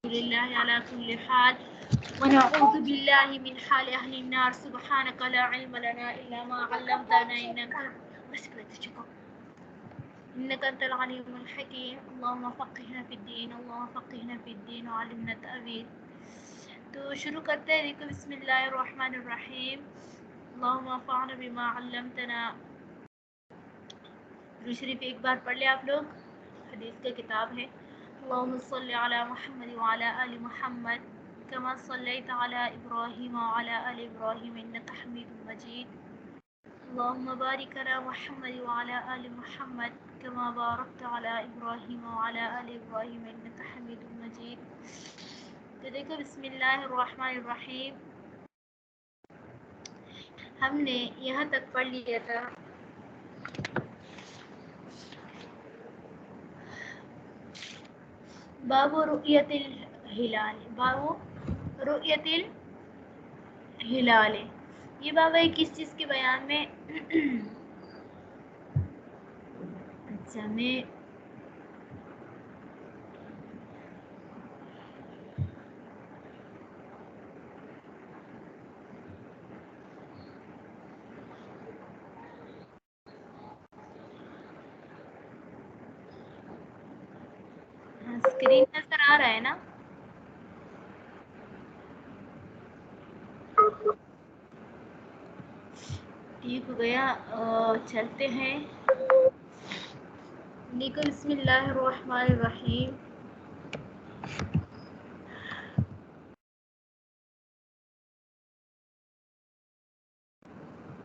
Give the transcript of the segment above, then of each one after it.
لله على كل حال ونعوذ بالله من حال أهل النار سبحانك لا علم لنا إلا ما علمتنا إنك أنت العليم الحكيم. اللهم فقهنا في الدين اللهم فقهنا في الدين وعلمنا التأويل. تو شروع کرتے ہیں. دیکھو بسم اللہ الرحمن الرحیم. اللهم انفعنا بما علمتنا. درود شریف ایک بار پڑھ لیں آپ لوگ. حدیث کا کتاب ہے. اللهم صل على محمد وعلى آل محمد كما صليت على إبراهيم وعلى آل إبراهيم إنك حميد مجيد. اللهم بارك على محمد وعلى آل محمد كما باركت على إبراهيم وعلى آل إبراهيم إنك حميد مجيد. تو دیکھو بسم اللہ الرحمن الرحیم. ہم نے یہاں تک پڑھ لیا تھا باب رؤیت الہلال. باب رؤیت الہلال یہ باب ہے کس چیز کے بیان میں؟ اچھا میں اسکرین نظر آ رہا ہے نا؟ ٹھیک ہو گیا. چلتے ہیں. دیکھو بسم اللہ الرحمن الرحیم.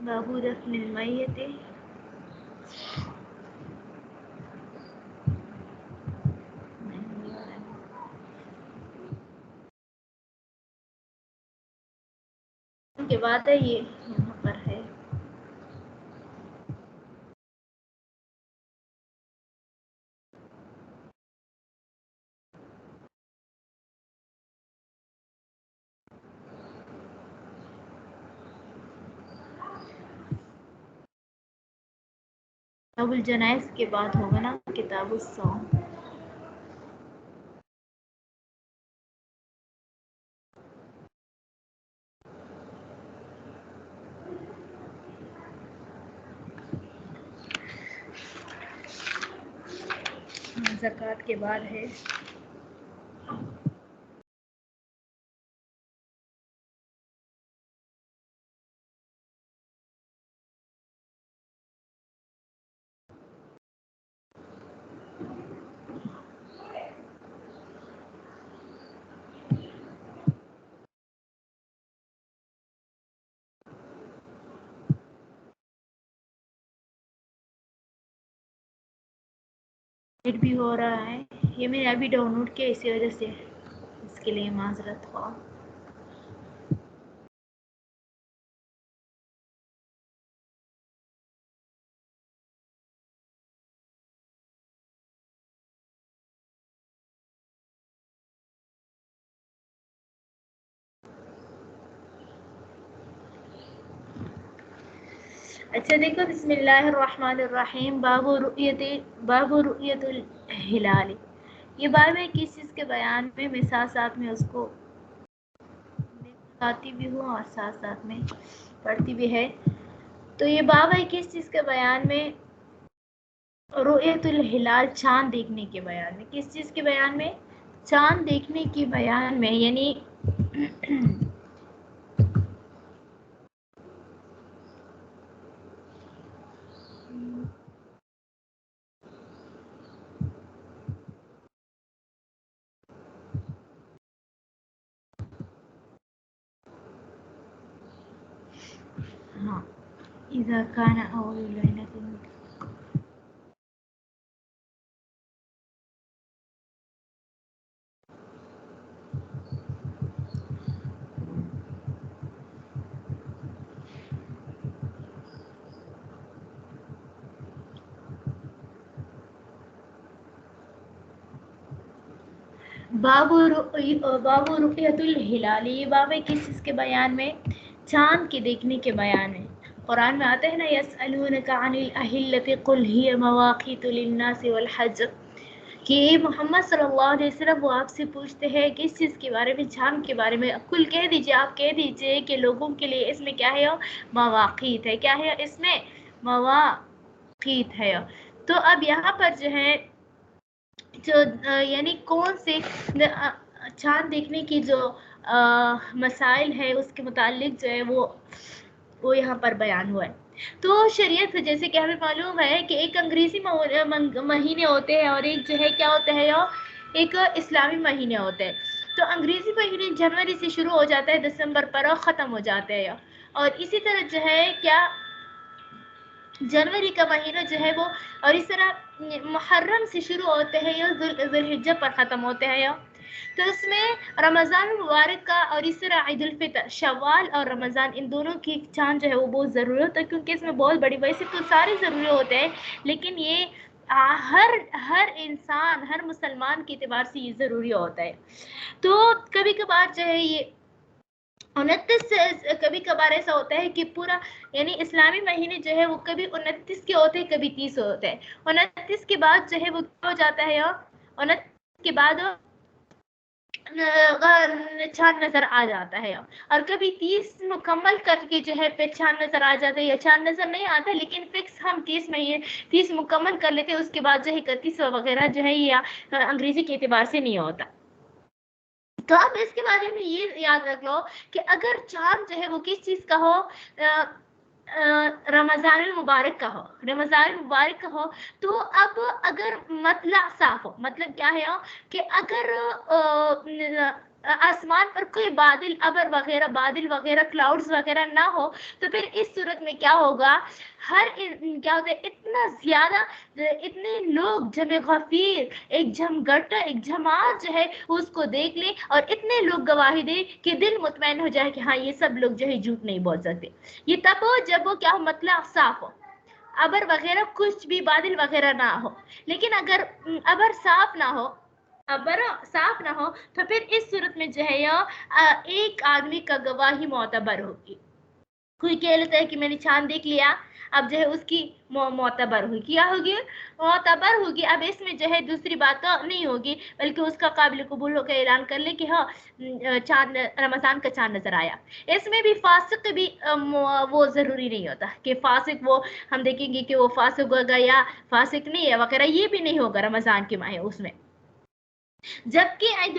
باب دفن المیت. کے بعد ہے یہ یہاں پر ہے. کتاب الجنائز کے بعد ہوگا نا کتاب الصوم. زکوٰۃ کے بعد ہے. بھی ہو رہا ہے. یہ میں نے ابھی ڈاؤن لوڈ کیا اسی وجہ سے اس کے لیے معذرت ہوا. اچھا دیکھو بسم اللہ الرحمن الرحیم. باب رؤیت الہلال. یہ باب ہے کس چیز کے بیان میں؟ میں ساتھ ساتھ میں اس کو بتاتی بھی ہوں اور ساتھ ساتھ میں پڑھتی بھی ہے. تو یہ باب ہے کس چیز کے بیان میں؟ رؤیت الہلال چاند دیکھنے کے بیان میں. کس چیز کے بیان میں؟ چاند دیکھنے کے بیان میں. یعنی ہاں اذا کان اول لیلۃ. باب رؤیت الہلال. یہ باب ہے کس چیز کے بیان میں؟ چاند کے دیکھنے کے بیان میں. قرآن میں آتا ہے نا یسألونک عن الاہلۃ قل ہی مواقیت للناس والحج کہ محمد صلی اللہ علیہ وسلم وہ آپ سے پوچھتے ہیں کہ اس چیز کے بارے میں، چاند کے بارے میں، کل کہہ دیجئے، آپ کہہ دیجئے کہ لوگوں کے لیے اس میں کیا ہے، مواقیت ہے. کیا ہے اس میں؟ مواقیت ہے. تو اب یہاں پر جو ہے جو یعنی کون سے چاند دیکھنے کی جو مسائل ہے اس کے متعلق جو ہے وہ یہاں پر بیان ہوا ہے. تو شریعت جیسے کہ ہمیں معلوم ہے کہ ایک انگریزی مہینے ہوتے ہیں اور ایک جو ہے کیا ہوتا ہے، ایک اسلامی مہینے ہوتے ہیں. تو انگریزی مہینے جنوری سے شروع ہو جاتا ہے، دسمبر پر ختم ہو جاتا ہے. اور اسی طرح جو ہے کیا جنوری کا مہینہ جو ہے وہ، اور اس طرح محرم سے شروع ہوتے ہیں یا ذوالحجہ پر ختم ہوتے ہیں. تو اس میں رمضان المبارک کا اور اس طرح عید الفطر، شوال اور رمضان، ان دونوں کی چاند جو ہے وہ بہت ضروری ہوتا ہے، کیونکہ اس میں بہت بڑی، ویسے تو سارے ضروری ہوتے ہیں لیکن یہ ہر انسان، ہر مسلمان کے اعتبار سے یہ ضروری ہوتا ہے. تو کبھی کبھار جو ہے یہ 29، کبھی کبھار ایسا ہوتا ہے کہ پورا یعنی اسلامی مہینے جو ہے وہ کبھی 29 کے ہوتے ہیں، کبھی 30 ہوتے ہیں. 29 کے بعد جو ہے وہ کیا ہو جاتا ہے، 29 کے بعد چاند نظر آ جاتا ہے. اور کبھی 30 مکمل کر کے جو ہے پھر چاند نظر آ جاتا ہے، یا چاند نظر نہیں آتا لیکن فکس ہم 30 مکمل کر لیتے ہیں، اس کے بعد جو ہے 31 وغیرہ جو ہے یہ انگریزی کے اعتبار سے نہیں ہوتا. تو اب اس کے بارے میں یہ یاد رکھ لو کہ اگر چاند جو ہے وہ کس چیز کا ہو، رمضان المبارک کا ہو، رمضان المبارک کا ہو، تو اب اگر مطلع صاف ہو، مطلب کیا ہے کہ اگر آسمان پر کوئی بادل ابر وغیرہ، بادل وغیرہ، کلاؤڈز وغیرہ نہ ہو، تو پھر اس صورت میں کیا ہوگا، کیا ہوتا ہے، اتنا زیادہ، اتنے لوگ جمع غفیر، ایک جمگٹا، ایک جماعت جو ہے اس کو دیکھ لے اور اتنے لوگ گواہی دے کہ دل مطمئن ہو جائے کہ ہاں یہ سب لوگ جو ہے جھوٹ نہیں بول سکتے. یہ تب ہو جب وہ کیا ہو، مطلع صاف ہو، ابر وغیرہ کچھ بھی بادل وغیرہ نہ ہو. لیکن اگر ابر صاف نہ ہو، ابر صاف نہ ہو، تو پھر اس صورت میں جو ہے ایک آدمی کا گواہی معتبر ہوگی. کوئی کہہ لیتا ہے کہ میں نے چاند دیکھ لیا، اب جو ہے اس کی معتبر ہوگی. کیا ہوگی؟ معتبر ہوگی. اب اس میں جو ہے دوسری بات نہیں ہوگی، بلکہ اس کا قابل قبول ہو کے اعلان کر لے کہ ہاں چاند، رمضان کا چاند نظر آیا. اس میں بھی فاسق بھی وہ ضروری نہیں ہوتا کہ فاسق وہ ہم دیکھیں گے کہ وہ فاسق ہوگا یا فاسق نہیں ہے وغیرہ، یہ بھی نہیں ہوگا رمضان کے ماہ اس میں. جبکہ عید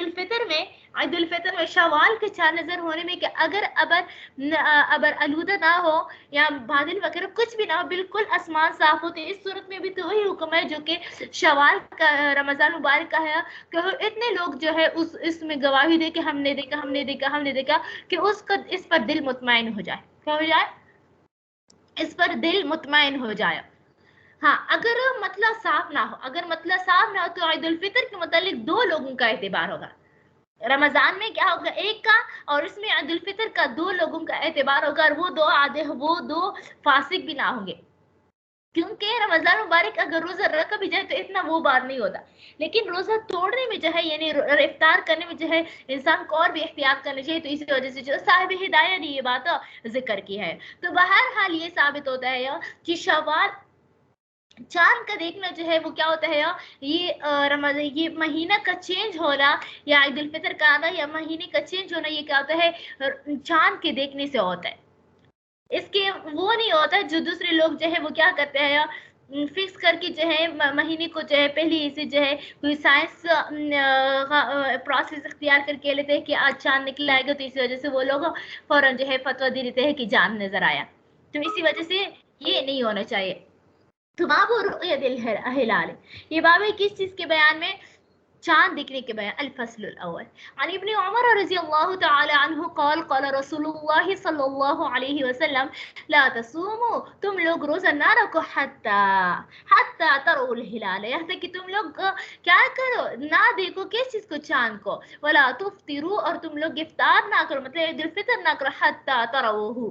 الفطر میں شوال کے چاند نظر ہونے میں کہ اگر ابر آلودہ نہ ہو یا بادل وغیرہ کچھ بھی نہ ہو، بالکل آسمان صاف ہوتے، اس صورت میں بھی تو وہی حکم ہے جو کہ شوال کا، رمضان مبارک کا ہے کہ اتنے لوگ جو ہے اس میں گواہی دے کہ ہم نے دیکھا کہ اس پر دل مطمئن ہو جائے. کیا ہو جائے؟ اس پر دل مطمئن ہو جائے. ہاں اگر مطلع صاف نہ ہو، تو عید الفطر کے متعلق 2 لوگوں کا اعتبار ہوگا. رمضان میں کیا ہوگا؟ ایک کا، اور اس میں عید الفطر کا 2 لوگوں کا اعتبار ہوگا، اور وہ دو فاسق بھی نہ ہوں گے. کیونکہ رمضان مبارک اگر روزہ رکھا بھی جائے تو اتنا وہ بات نہیں ہوتا، لیکن روزہ توڑنے میں جو ہے یعنی افطار کرنے میں جو ہے انسان کو اور بھی احتیاط کرنی چاہیے. تو اسی وجہ سے جو صاحب ہدایہ نے یہ بات ذکر کی ہے. تو بہرحال یہ ثابت ہوتا ہے کہ شوال چاند کا دیکھنا جو ہے وہ کیا ہوتا ہے، یہ مہینہ کا چینج ہونا یا عید الفطر کا آنا یا مہینے کا چینج ہونا، یہ کیا ہوتا ہے، چاند کے دیکھنے سے ہوتا ہے. اس کے وہ نہیں ہوتا جو دوسرے لوگ جو ہے وہ کیا کرتے ہیں، فکس کر کے جو ہے مہینے کو جو ہے پہلے سے جو ہے کوئی سائنس پروسیس اختیار کر کے لیتے ہیں کہ آج چاند نکل آئے گا، تو اسی وجہ سے وہ لوگ فوراً جو ہے فتویٰ دے دیتے ہیں کہ چاند نظر آیا. تو اسی وجہ سے یہ نہیں ہونا چاہیے. تو باب رؤیت الہلال، یہ باب ہے کس چیز کے بیان میں؟ چاند دیکھنے کے بیان. الفصل الاول عن ابن عمر رضی اللہ تعالی عنہ قال قال رسول اللہ صلی اللہ علیہ وسلم لا تصوموا، تم لوگ روزہ نہ رکھو حتی تروا الہلال، یہاں تک کہ تم لوگ کیا کرو، نہ دیکھو کس چیز کو؟ چاند کو. ولا تفطروا، اور تم لوگ افطار نہ کرو، مطلب عید الفطر نہ کرو، حتی تروہ،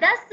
10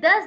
10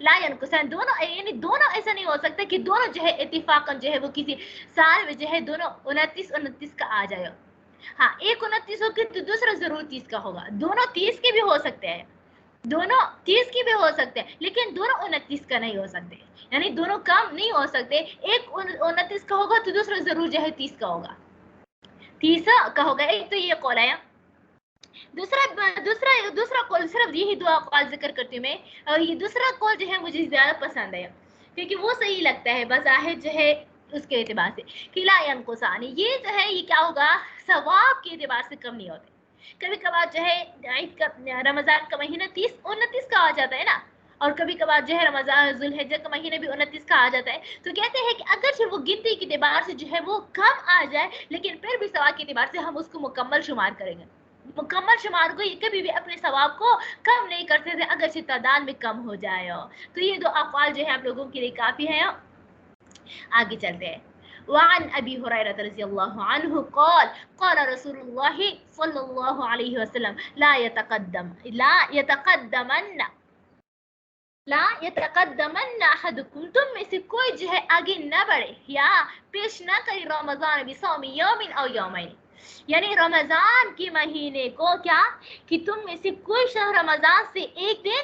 لا ينقصان دونوں یعنی دونوں ایسا نہیں ہو سکتا کہ دونوں جو ہے اتفاقاً جو ہے وہ کسی سال میں جو ہے دونوں 29 کا آ جائے. ہاں ایک 29 ہوگی تو دوسرا ضرور 30 کا ہوگا. دونوں 30 کے بھی ہو سکتے ہیں, دونوں 30 کی بھی ہو سکتے ہیں, لیکن دونوں 29 کا نہیں ہو سکتے. یعنی دونوں کم نہیں ہو سکتے. ایک 29 کا ہوگا تو دوسرا ضرور جو ہے 30 کا ہوگا, 30 کا ہوگا. ایک تو یہ قول ہے. دوسرا قول صرف یہی دو اقوال ذکر کرتی ہوں میں, اور یہ دوسرا قول جو ہے مجھے زیادہ پسند ہے کیونکہ وہ صحیح لگتا ہے بظاہر جو ہے اس کے اعتبار سے کہ لا ینقصان, یہ جو ہے یہ کیا ہوگا ثواب کے اعتبار سے کم نہیں ہوتے. کبھی کبھار جو ہے عید کا رمضان کا مہینہ 29 کا آ جاتا ہے نا, اور کبھی کبھار جو ہے رمضان ذوالحجہ کا مہینہ بھی 29 کا آ جاتا ہے. تو کہتے ہیں کہ اگرچہ وہ گنتی کے اعتبار سے جو ہے وہ کم آ جائے, لیکن پھر بھی ثواب کے اعتبار سے ہم اس کو مکمل شمار کریں گے. مکمل شمار کو یہ کبھی بھی اپنے ثواب کو کم نہیں کرتے تھے اگرچہ تعداد میں کم ہو جائے ہو. تو یہ دو اقوال جو ہے آپ لوگوں کے لیے کافی ہے. آگے چلتے ہیں. وعن ابي هريره رضي الله عنه قال قال رسول الله صلى الله عليه وسلم لا يتقدمن احدكم, تم میں سے کوئی جو ہے آگے نہ بڑھے یا پیش نہ کرے رمضان بصوم يوم او يومين, یعنی رمضان کے مہینے کو کیا کہ تم میں سے کوئی شخص رمضان سے ایک دن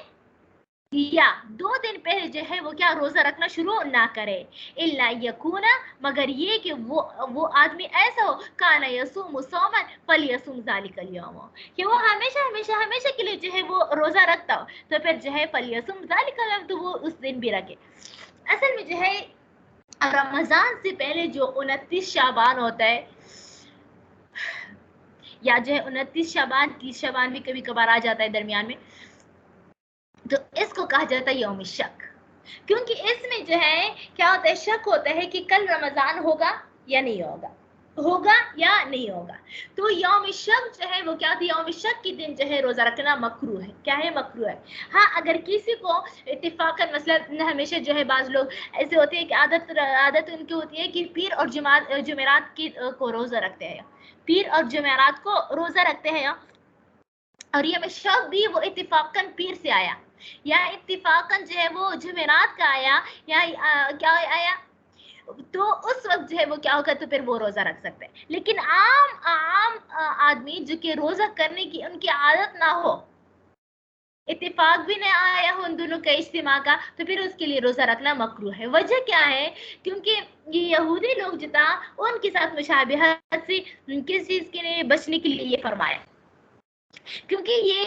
یا 2 دن پہلے جو ہے وہ کیا روزہ رکھنا شروع نہ کرے. الا یکون, مگر یہ کہ وہ آدمی ایسا ہو کانا یصوم صوما فلیصوم ذلک اليوم, کہ وہ ہمیشہ کے لیے جو ہے وہ روزہ رکھتا ہو تو پھر جو ہے فلیصوم ذلک اليوم, تو وہ اس دن بھی رکھے. اصل میں جو ہے رمضان سے پہلے جو 29 شعبان ہوتا ہے, یا جو ہے 29 شعبان 30 شعبان بھی کبھی کبھار آ جاتا ہے درمیان میں, تو اس کو کہا جاتا ہے یوم شک, کیونکہ اس میں جو ہے کیا ہوتا ہے شک ہوتا ہے کہ کل رمضان ہوگا یا نہیں ہوگا, ہوگا یا نہیں ہوگا. تو یوم شک جو ہے وہ کیا تھی, یوم شک کے دن جو ہے روزہ رکھنا مکروہ ہے. کیا ہے مکروہ ہے. ہاں اگر کسی کو اتفاقاً مثلا ہمیشہ جو ہے بعض لوگ ایسے ہوتے ہیں کہ عادت ان کی ہوتی ہے کہ پیر اور جمعرات کی کو روزہ رکھتے ہیں, پیر اور جمعرات کو روزہ رکھتے ہیں, اور یہ شک بھی وہ اتفاقاً پیر سے آیا یا اتفاقاً جو ہے وہ جمعرات کا آیا یا کیا آیا, تو اس وقت جو ہے وہ کیا ہوگا تو پھر وہ روزہ رکھ سکتے ہیں. لیکن عام آدمی جو کہ روزہ کرنے کی ان کی عادت نہ ہو, اتفاق بھی نہ آیا ہو ان دونوں کا اجتماع کا, تو پھر اس کے لیے روزہ رکھنا مکروہ ہے. وجہ کیا ہے, کیونکہ یہ یہودی لوگ جو تھا ان کے ساتھ مشابہت سے کس چیز کے لیے بچنے کے لیے یہ فرمایا, کیونکہ یہ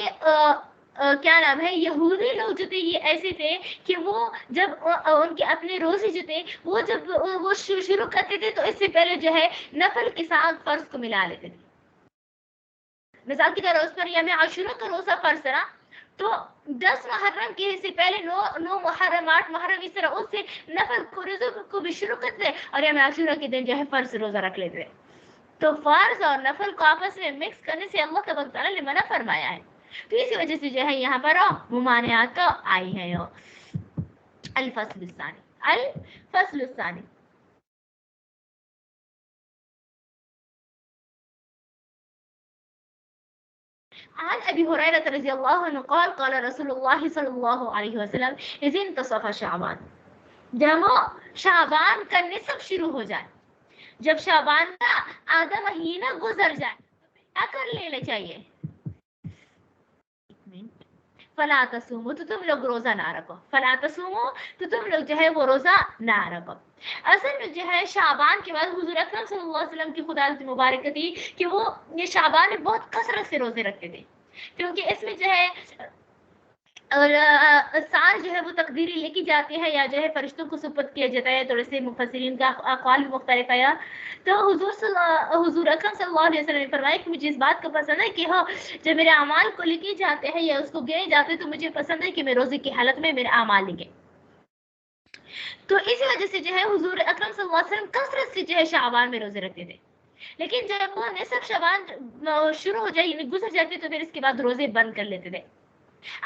کیا نام ہے یہودی لوگ جو تھے یہ ایسے تھے کہ وہ جب ان کے اپنے روزے جو تھے وہ جب وہ شروع کرتے تھے تو اس سے پہلے جو ہے نفل کے ساتھ فرض کو ملا لیتے تھے. مثال کی طرح اس پر یوم عاشورہ کا روزہ فرض تھا, تو 10 محرم کے سے پہلے 9 محرم 8 محرم اس طرح اس سے نفل کو روزے کو بھی شروع کرتے تھے, اور یوم عاشورہ کے دن جو ہے فرض روزہ رکھ لیتے تھے. تو فرض اور نفل کو آپس میں مکس کرنے سے اللہ تبارک تعالیٰ نے منع فرمایا ہے. تو اسی وجہ سے جو ہے یہاں پر ممانعات تو آئی ہے. الفصل الثانی عن ابي هريره رضي الله عنه قال قال رسول الله صلى الله عليه وسلم اذا انتصف شعبان, جب شعبان کا نصف شروع ہو جائے, جب شعبان کا آدھا مہینہ گزر جائے تو کیا کر لینا چاہیے, فلا تصوموا, تو تم لوگ روزہ نہ رکھو. فلا تصوموا, تو تم لوگ جو ہے وہ روزہ نہ رکھو. اصل میں جو ہے شعبان کے بعد حضور اکرم صلی اللہ علیہ وسلم کی خداوت مبارکہ تھی کہ وہ یہ شعبان میں بہت کثرت سے روزے رکھتے تھے, کیونکہ اس میں جو ہے اور سال جو ہے وہ تقدیری لے کی جاتی ہے یا جو ہے فرشتوں کو سپرد کیا جاتا ہے. تھوڑے سے مفسرین کا اقوال بھی مختلف ہے. تو حضور اکرم صلی اللہ علیہ وسلم نے فرمایا کہ مجھے اس بات کا پسند ہے کہ ہاں جب میرے اعمال کو لکھے جاتے ہیں یا اس کو گنے جاتے ہیں تو مجھے پسند ہے کہ میں روزے کی حالت میں میرے اعمال لکھے. تو اسی وجہ سے جو ہے حضور اکرم صلی اللہ علیہ وسلم کثرت سے جو ہے شعبان میں روزے رکھتے تھے. لیکن جب وہ نصف شعبان شروع ہو جائے یعنی گزر جاتے تو پھر اس کے بعد روزے بند کر لیتے تھے.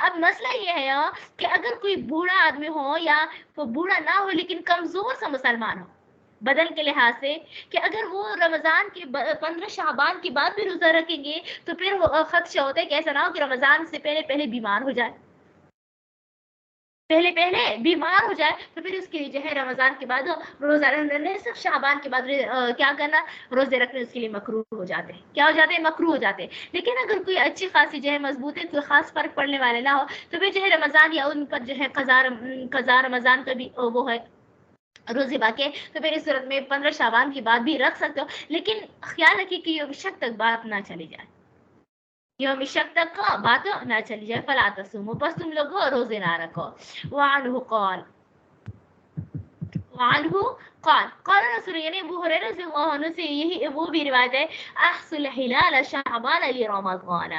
اب مسئلہ یہ ہے کہ اگر کوئی بوڑھا آدمی ہو یا وہ بوڑھا نہ ہو لیکن کمزور سا مسلمان ہو بدن کے لحاظ سے, کہ اگر وہ رمضان کے 15 شعبان کے بعد بھی روزہ رکھیں گے تو پھر وہ خدشہ ہوتا ہے کہ ایسا نہ ہو کہ رمضان سے پہلے بیمار ہو جائے. پہلے بیمار ہو جائے تو پھر اس کے لیے جو ہے رمضان کے بعد روزہ صرف شعبان کے بعد کیا کرنا، روزے رکھنے اس کے لیے مکروہ ہو جاتے ہیں. کیا ہو جاتے ہیں؟ مکروہ ہو جاتے ہیں. لیکن اگر کوئی اچھی خاصی جو ہے مضبوط ہے، کوئی خاص فرق پڑنے والے نہ ہو تو پھر جو ہے رمضان یا ان پر جو ہے قضا رمضان کا بھی وہ ہے روزے باقی ہے، تو پھر اس صورت میں 15 شعبان کے بعد بھی رکھ سکتے ہو. لیکن خیال رکھیے کہ یوم شک تک بات نہ چلی جائے، یوم شک تک بات نہ چلی جائے. فلا تصوموا، بس تم لوگ روزے نہ رکھو. وعنہ قال قال رسول، یعنی ابو ہریرہ رضی اللہ عنہ سے یہی وہ بھی روایت ہے، احصوا الہلال شعبان لرمضان.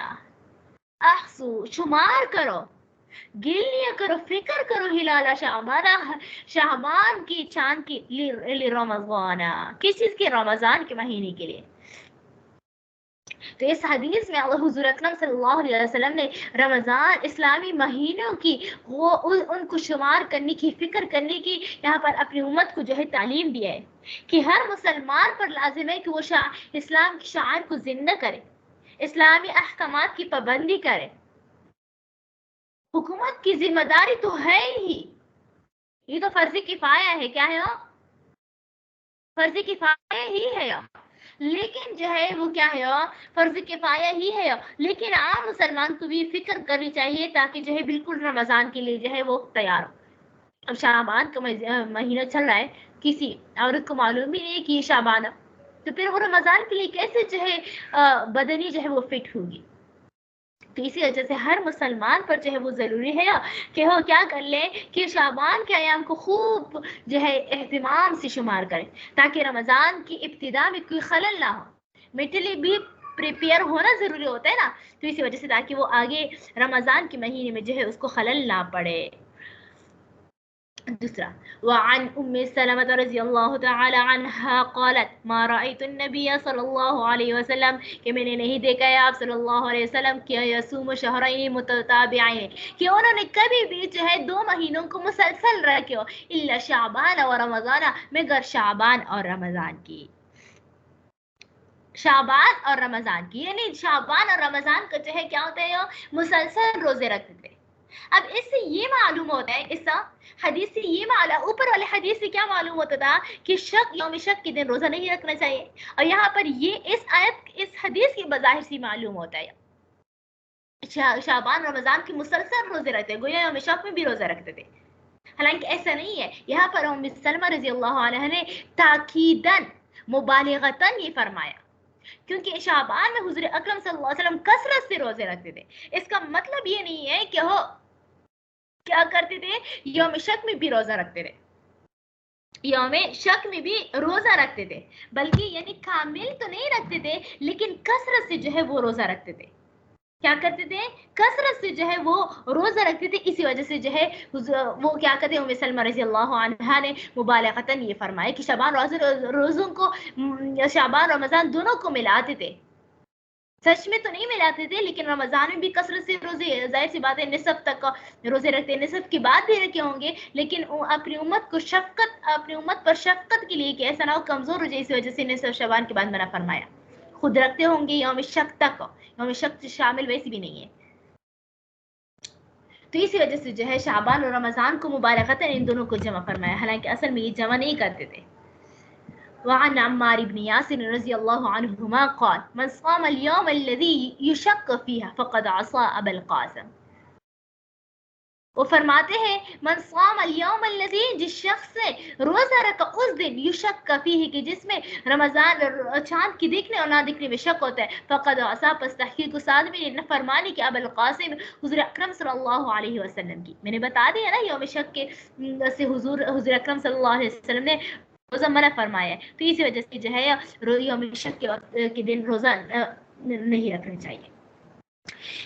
احصو، شمار کرو، گن لیا کرو، فکر کرو، ہلال شعبان کی چاند کی لرمضان، کس چیز کے؟ رمضان کے مہینے کے لیے. تو اس حدیث میں اللہ حضور اکرم صلی اللہ علیہ وسلم نے رمضان اسلامی مہینوں کی وہ ان کو شمار کرنے کی، فکر کرنے کی یہاں پر اپنی امت کو جو ہے تعلیم دیا ہے کہ ہر مسلمان پر لازم ہے کہ وہ اسلام کی شعائر کو زندہ کرے، اسلامی احکامات کی پابندی کرے. حکومت کی ذمہ داری تو ہے ہی، یہ تو فرض کفایہ ہے. کیا ہے؟ فرض کفایہ ہی ہے، لیکن جو ہے وہ کیا ہے؟ فرض کفایہ ہی ہے. لیکن عام مسلمان کو بھی فکر کرنی چاہیے تاکہ جو ہے بالکل رمضان کے لیے جو ہے وہ تیار ہو. اب شعبان کا مہینہ چل رہا ہے، کسی عورت کو معلوم بھی نہیں ہے کہ یہ شعبان ہے، تو پھر وہ رمضان کے لیے کیسے جو ہے بدنی جو ہے وہ فٹ ہوگی؟ تو اسی وجہ سے ہر مسلمان پر جو ہے وہ ضروری ہے کہ وہ کیا کر لے کہ شعبان کے ایام کو خوب جو ہے اہتمام سے شمار کرے تاکہ رمضان کی ابتدا میں کوئی خلل نہ ہو. مینٹلی بھی پریپیئر ہونا ضروری ہوتا ہے نا، تو اسی وجہ سے تاکہ وہ آگے رمضان کے مہینے میں جو ہے اس کو خلل نہ پڑے. دوسرا، وعن ام سلمة رضی اللہ تعالی عنہا قالت ما رأيت النبي صلی اللہ علیہ وسلم، کہ میں نے نہیں دیکھا ہے آپ صلی اللہ علیہ وسلم کہ یصوم شہرین متتابعین، کہ انہوں نے کبھی بھی جو ہے 2 مہینوں کو مسلسل رکھے ہو، الا شعبان و رمضان، مگر شعبان اور رمضان کی. شعبان اور رمضان کی، یعنی شعبان اور رمضان کا جو ہے کیا ہوتا ہے؟ مسلسل روزے رکھتے تھے. اب اس سے یہ معلوم ہوتا ہے، اس حدیث سے یہ معلوم، اوپر والے حدیث سے کیا معلوم ہوتا تھا کہ یوم شک کے دن روزہ نہیں رکھنا چاہیے، اور یہاں پر یہ اس حدیث کی بظاہر سے معلوم ہوتا ہے شعبان رمضان کے مسلسل روزے رکھتے ہیں، گویا یوم شک میں بھی روزہ رکھتے تھے. حالانکہ ایسا نہیں ہے. یہاں پر ام سلمہ رضی اللہ عنہ نے تاکیداً مبالغتاً یہ فرمایا، کیونکہ شعبان میں حضور اکرم صلی اللہ علیہ وسلم کثرت سے روزے رکھتے تھے. اس کا مطلب یہ نہیں ہے کہ وہ کیا کرتے تھے؟ یوم شک میں بھی روزہ رکھتے تھے، یوم شک میں بھی روزہ رکھتے تھے، بلکہ یعنی کامل تو نہیں رکھتے تھے لیکن کثرت سے جو ہے وہ روزہ رکھتے تھے. کیا کرتے تھے؟ کثرت سے جو ہے وہ روزہ رکھتے تھے. اسی وجہ سے جو ہے وہ کیا کرتے ہیں، ام سلمہ رضی اللہ عنہا نے مبالغتاً یہ فرمایا کہ شعبان روزوں کو، شعبان رمضان دونوں کو ملاتے تھے. سچ میں تو نہیں ملاتے تھے، لیکن رمضان میں بھی کثرت سے روزے، ظاہر سی بات ہے نصف تک روزے رکھتے ہیں، نصف کے بعد بھی رکھے ہوں گے، لیکن اپنی امت کو اپنی امت پر شفقت کے لیے کہ ایسا نہ ہو کمزور ہو جائے، اس وجہ سے نصف شعبان کے بعد منع فرمایا. خود رکھتے ہوں گے یوم شک تک، یوم شک شامل ویسے بھی نہیں ہے. تو اسی وجہ سے جو ہے شعبان اور رمضان کو مبالغتاً ان دونوں کو جمع فرمایا، حالانکہ اصل میں یہ جمع نہیں کرتے تھے. وعن عمار بن ياسر رضی اللہ عنہما قال من صام اليوم الذي يشك فيها فقد عصى ابا القاسم. وہ فرماتے ہیں من صام اليوم الذي، جس شخص سے روزہ رکھا اس دن يشك فيه، کہ جس میں رمضان چاند کی دیکھنے اور نہ دیکھنے میں شک ہوتا ہے، فقد عصى، پس تحقیق اس آدمی نے فرمانی کہ ابا القاسم حضور اکرم صلی اللہ علیہ وسلم کی. میں نے بتا دیا نا یوم شک کے سے حضور اکرم صلی اللہ علیہ وسلم نے روزہ منع فرمایا ہے، تو اسی وجہ سے جو ہے یوم شک کے دن روزہ نہیں رکھنا چاہیے.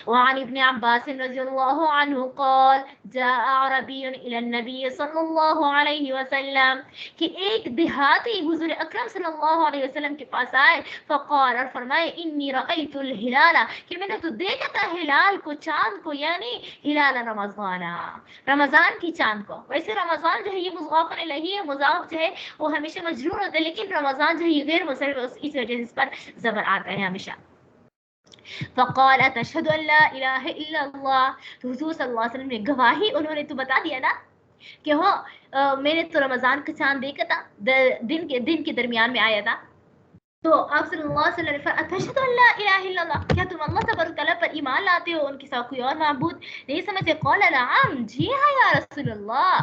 وعن ابن عباس رضی اللہ عنہ قال جاء عربی الى النبی صلی اللہ علیہ وسلم، کہ ایک دیہاتی حضور اکرم صلی اللہ علیہ وسلم کے پاس آئے، فقال، اور فرمائے، انی رأیت الہلال، کہ میں نے تو دیکھا تھا ہلال کو، چاند کو، یعنی ہلال رمضان کی چاند کو. ویسے رمضان جو ہے یہ مضاف الیہ ہے، مضاف جو ہے وہ ہمیشہ مجرور ہوتا ہے، لیکن رمضان جو ہے یہ غیر مصرف، اس وجہ سے اس پر زبر آتا ہے ہمیشہ. فقال اتشهد ان لا الہ الا اللہ. تو حضور صلی اللہ علیہ وسلم نے گواہی انہوں نے تو بتا دیا نا کہ ہو میں نے تو رمضان کا چاند دیکھا تھا، دن کے درمیان میں آیا تھا. تو آپ صلی اللہ علیہ وسلم نے فرمایا اتشهد ان لا الہ الا اللہ، کیا تم اللہ تبارک تعالیٰ پر ایمان لاتے ہو، ان کے ساتھ کوئی اور معبود نہیں سمجھتے؟ قال نعم، جی ہاں یا رسول اللہ.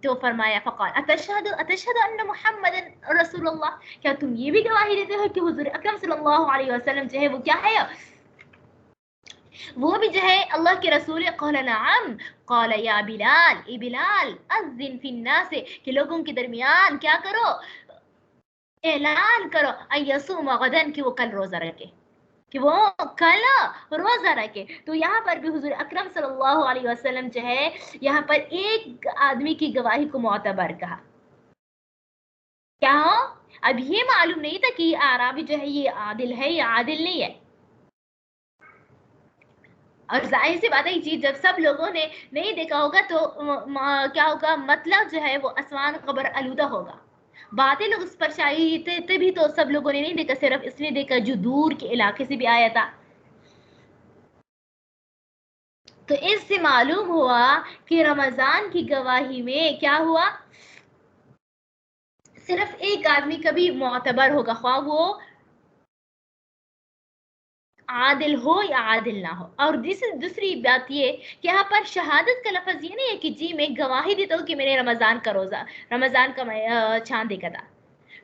تو فرمایا فقال اتشهد ان محمد رسول اللہ، کیا تم یہ بھی گواہی دیتے ہو کہ حضور اکرم صلی اللہ علیہ وسلم جو ہے وہ کیا ہے، وہ بھی جو ہے اللہ کے رسول ہے؟ قال نعم. قال یا بلال، اے بلال، اذن فی الناس، کہ لوگوں کے درمیان کیا کرو، اعلان کرو، ان یصوم غدا، کہ وہ کل روزہ رکھے، کہ وہ کل روزہ رکھے. تو یہاں پر بھی حضور اکرم صلی اللہ علیہ وسلم جو ہے یہاں پر ایک آدمی کی گواہی کو معتبر کہا. کیا ہو، اب یہ معلوم نہیں تھا کہ یہ اعرابی جو ہے یہ عادل ہے یا عادل نہیں ہے. اور ظاہر سی بات ہے یہ چیز جب سب لوگوں نے نہیں دیکھا ہوگا تو کیا ہوگا، مطلب جو ہے وہ آسمان قبر آلودہ ہوگا. باتیں لوگ اس پر شاید تبھی تو سب لوگوں نے نہیں دیکھا، صرف اس لیے دیکھا جو دور کے علاقے سے بھی آیا تھا. تو اس سے معلوم ہوا کہ رمضان کی گواہی میں کیا ہوا، صرف ایک آدمی کبھی معتبر ہوگا، خواہ وہ عادل ہو یا عادل نہ ہو. اور دوسری بات یہ کہ یہاں پر شہادت کا لفظ یہ نہیں ہے کہ جی میں گواہی دیتا ہوں کہ میں نے رمضان کا چاند دیکھا تھا.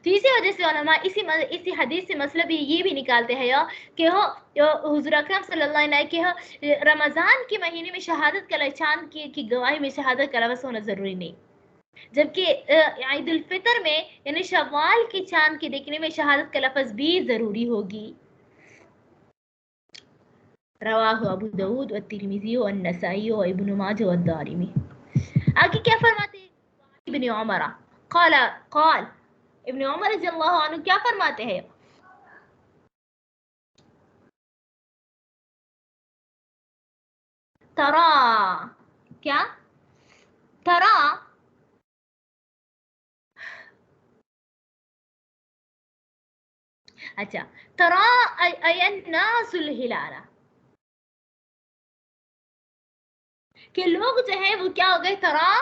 تو اسی وجہ سے علماء اسی حدیث سے مسئلہ بھی یہ بھی نکالتے ہیں کہ حضور اکرم صلی اللہ علیہ وسلم کہ رمضان کے مہینے میں شہادت کا چاند کی گواہی میں شہادت کا لفظ ہونا ضروری نہیں، جبکہ عید الفطر میں یعنی شوال کے چاند کے دیکھنے میں شہادت کا لفظ بھی ضروری ہوگی. رواہ ابو داود والترمذی والنسائی وابن ماجہ والدارمی. آگے کیا فرماتے ہیں ابن عمر، قال ابن عمر رضی اللہ عنہ کیا فرماتے ہیں، ترا، کیا ترا، اچھا، ترا الناس الہلال، کہ لوگ جو ہے وہ کیا ہو گئے، ترا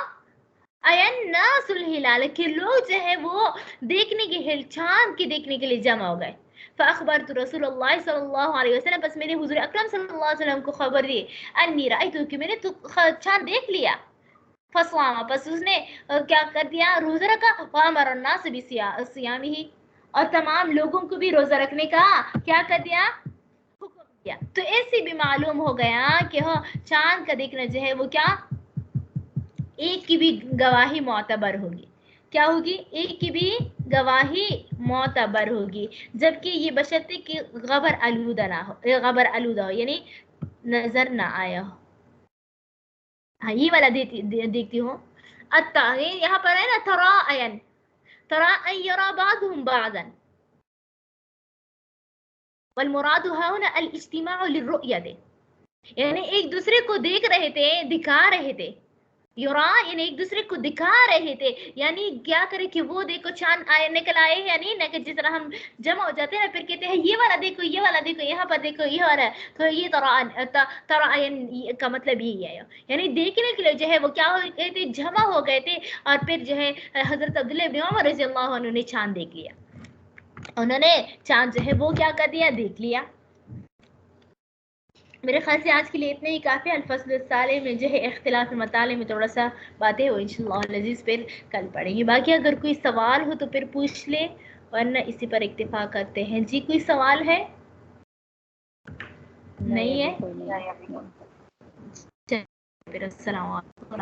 الناس الہلال، کہ لوگ جو ہے وہ دیکھنے کے چاند کی دیکھنے کے لیے جمع ہو گئے. فاخبرت رسول اللہ صلی اللہ علیہ وسلم، بس میں نے حضور اکرم صلی اللہ علیہ وسلم کو خبر دی، انی رأیت، کہ میں نے تو چاند دیکھ لیا. فصوام، پس اس نے کیا کر دیا، روزہ رکھا. وامر الناس بصیامہ، اور تمام لوگوں کو بھی روزہ رکھنے کا کیا کر دیا، حکم دیا. تو اس سے بھی معلوم ہو گیا کہ چاند کا دیکھنا جو ہے وہ کیا، ایک کی بھی گواہی معتبر ہوگی. کیا ہوگی، ایک کی بھی گواہی معتبر ہوگی، جبکہ یہ بشرطے کہ غبر آلودہ نہ ہو، غبر آلودہ ہو یعنی نظر نہ آیا ہو. ہاں یہ والا دیکھتی ہوں. یہاں پر ہے نا ترا ان یرا بعضهم بعضا، والمراد هنا الاجتماع للرؤية، یعنی ایک دوسرے کو دیکھ رہے تھے، دکھا رہے تھے. یورا یعنی ایک دوسرے کو دکھا رہے تھے، یعنی کیا کرے کہ وہ دیکھو چاند آئے نکل آئے، یعنی نہ کہ جس طرح ہم جمع ہو جاتے ہیں پھر کہتے ہیں یہ والا دیکھو، یہ والا دیکھو، یہاں پر دیکھو، یہ والا. تو یہ ترا کا مطلب یہی ہے، یعنی دیکھنے کے لیے جو ہے وہ کیا ہو گئے تھے، جمع ہو گئے تھے. اور پھر جو ہے حضرت عبداللہ بن عمر رضی اللہ عنہ نے چاند دیکھ لیا، انہوں نے چاند جو ہے وہ کیا کر دیا، دیکھ لیا. میرے خیال سے آج کے لیے اتنے ہی کافی. الفصل الثالث میں جو ہے اختلاف مطالعے میں تھوڑا سا باتیں ہو، انشاءاللہ العزیز پھر کل پڑھیں گے. باقی اگر کوئی سوال ہو تو پھر پوچھ لیں، ورنہ اسی پر اکتفا کرتے ہیں. جی کوئی سوال ہے؟ نہیں ہے؟ پھر السلام علیکم.